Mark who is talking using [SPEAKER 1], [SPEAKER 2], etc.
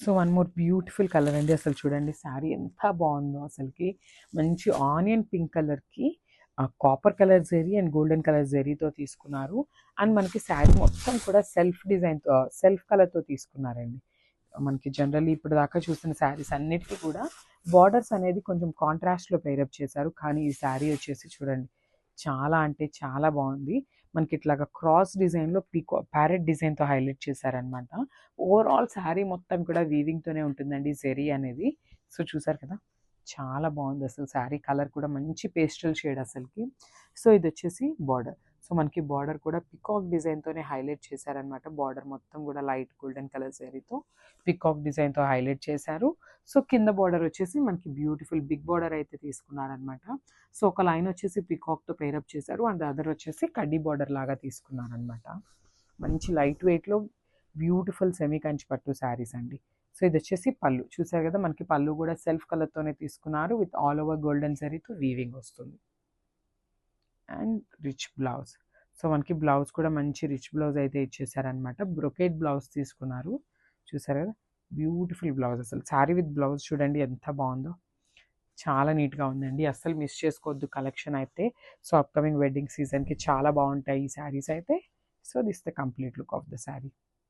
[SPEAKER 1] So one more beautiful colour అండి. అసలు చూడండి శారీ ఎంత బాగుందో అసలుకి. మంచి ఆనియన్ పింక్ కలర్కి copper colour zari and golden colour జరీతో తీసుకున్నారు. అండ్ మనకి శారీ మొత్తం కూడా సెల్ఫ్ డిజైన్తో సెల్ఫ్ కలర్తో తీసుకున్నారండి. మనకి జనరల్లీ ఇప్పుడు దాకా చూసిన శారీస్ అన్నిటికీ కూడా బార్డర్స్ అనేది కొంచెం కాంట్రాస్ట్లో పేరప్ చేశారు. కానీ ఈ శారీ వచ్చేసి చూడండి చాలా అంటే చాలా బాగుంది. మనకి ఇట్లాగా క్రాస్ డిజైన్లో ప్యారెట్ డిజైన్తో హైలైట్ చేశారనమాట. ఓవరాల్ శారీ మొత్తం కూడా వీవింగ్తోనే ఉంటుందండి జెరీ అనేది. సో చూసారు కదా చాలా బాగుంది అసలు. శారీ కలర్ కూడా మంచి పేస్టల్ షేడ్ అసలుకి. సో ఇది వచ్చేసి బార్డర్. సో మనకి బార్డర్ కూడా పికాక్ డిజైన్తోనే హైలైట్ చేశారనమాట. బార్డర్ మొత్తం కూడా లైట్ గోల్డెన్ కలర్ జరీతో పికాక్ డిజైన్తో హైలైట్ చేశారు. సో కింద బార్డర్ వచ్చేసి మనకి బ్యూటిఫుల్ బిగ్ బార్డర్ అయితే తీసుకున్నారనమాట. సో ఒక లైన్ వచ్చేసి పికాక్తో పేరప్ చేశారు అండ్ అదర్ వచ్చేసి కడ్డీ బార్డర్ లాగా తీసుకున్నారనమాట. మంచి లైట్ వెయిట్లో బ్యూటిఫుల్ సెమీ కంచి పట్టు శారీస్ అండి. సో ఇది వచ్చేసి పళ్ళు చూసారు కదా, మనకి పళ్ళు కూడా సెల్ఫ్ కలర్తోనే తీసుకున్నారు విత్ ఆల్ ఓవర్ గోల్డెన్ జరీతో వీవింగ్ వస్తుంది. And rich blouse. సో మనకి బ్లౌజ్ కూడా మంచి రిచ్ బ్లౌజ్ అయితే ఇచ్చేసారనమాట. బ్రొకేట్ బ్లౌజ్ తీసుకున్నారు చూసారు కదా, బ్యూటిఫుల్ బ్లౌజ్. అసలు శారీ విత్ బ్లౌజ్ చూడండి ఎంత బాగుందో, చాలా నీట్గా ఉందండి. అస్సలు మిస్ చేసుకోవద్దు కలెక్షన్ అయితే. సో అప్కమింగ్ వెడ్డింగ్ సీజన్కి చాలా బాగుంటాయి ఈ శారీస్ అయితే. So this the complete look of the sari.